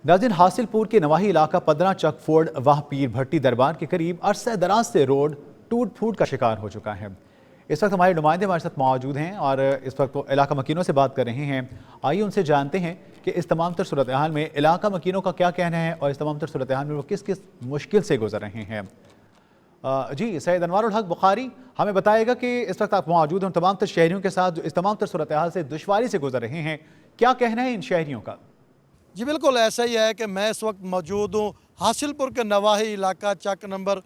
नाज़रीन, हासिलपुर के नवाही इलाका 15 चक फोर्ड वाह पीर भट्टी दरबार के करीब अरसे दराज से रोड टूट फूट का शिकार हो चुका है। इस वक्त हमारे नुमाइंदे हमारे साथ मौजूद हैं और इस वक्त वो इलाका मकीनों से बात कर रहे हैं। आइए उनसे जानते हैं कि इस तमाम तर सूरत हाल में इलाका मकीनों का क्या कहना है और इस तमाम तर सूरत हाल में वो किस किस मुश्किल से गुजर रहे हैं। जी सैयद अनवारुल हक बुखारी हमें बताएगा कि इस वक्त आप मौजूद हैं तमाम तर शहरियों के साथ जो इस तमाम तर सूरत हाल से दुश्वारी से गुजर रहे हैं, क्या कहना है इन शहरियों का? जी बिल्कुल ऐसा ही है कि मैं इस वक्त मौजूद हूँ हासिलपुर के नवाही इलाका चक नंबर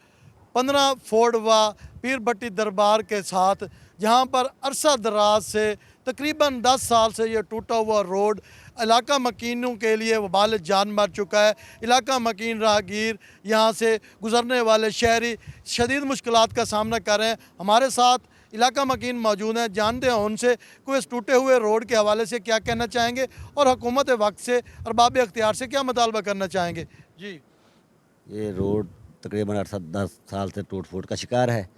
15 फोर्ड व पीर भट्टी दरबार के साथ, जहाँ पर अरसा दराज से तकरीबन 10 साल से ये टूटा हुआ रोड इलाका मकीनों के लिए वबाल जान मार चुका है। इलाका मकीन राहगीर यहाँ से गुज़रने वाले शहरी शदीद मुश्किलात का सामना कर रहे हैं। हमारे साथ इलाका मकीन मौजूद हैं, जानते हैं उनसे कोई इस टूटे हुए रोड के हवाले से क्या कहना चाहेंगे और हुकूमत वक्त से अरबाब इख्तियार से क्या मुतालबा करना चाहेंगे। जी, ये रोड तकरीबन 8-10 साल से टूट फूट का शिकार है।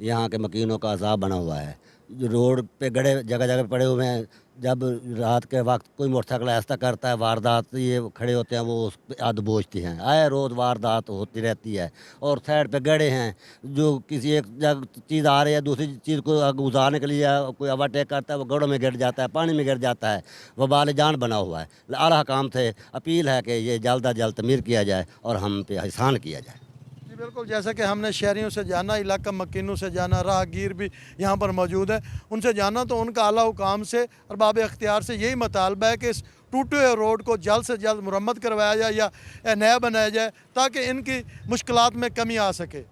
यहाँ के मकीनों का अजाब बना हुआ है। जो रोड पे गड़े जगह जगह पड़े हुए हैं। जब रात के वक्त कोई मोटरसाइकिल ऐसा करता है वारदात, ये खड़े होते हैं, वो उस पे आद बोझती हैं। आए रोज़ वारदात होती रहती है। और साइड पे गड़े हैं, जो किसी एक जगह चीज़ आ रही है दूसरी चीज़ को गुजारने के लिए कोई ओवरटेक करता है, वो गड़ों में गिर जाता है, पानी में गिर जाता है, वबाल जान बना हुआ है। आला काम से अपील है कि ये जल्द अज जल्द तमीर किया जाए और हम पे एहसान किया जाए। जी बिल्कुल, जैसा कि हमने शहरियों से जाना, इलाका मकीनों से जाना, राहगीर भी यहाँ पर मौजूद है, उनसे जाना तो उनका आला हुकाम से अरबाब इख्तियार से यही मुतालबा है कि इस टूटे हुए रोड को जल्द से जल्द मुरम्मत करवाया जाए या नया बनाया जाए ताकि इनकी मुश्किलात में कमी आ सके।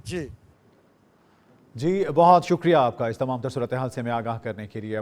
जी जी बहुत शुक्रिया आपका इस तमाम तर सूरत हाल से हमें आगाह करने के लिए।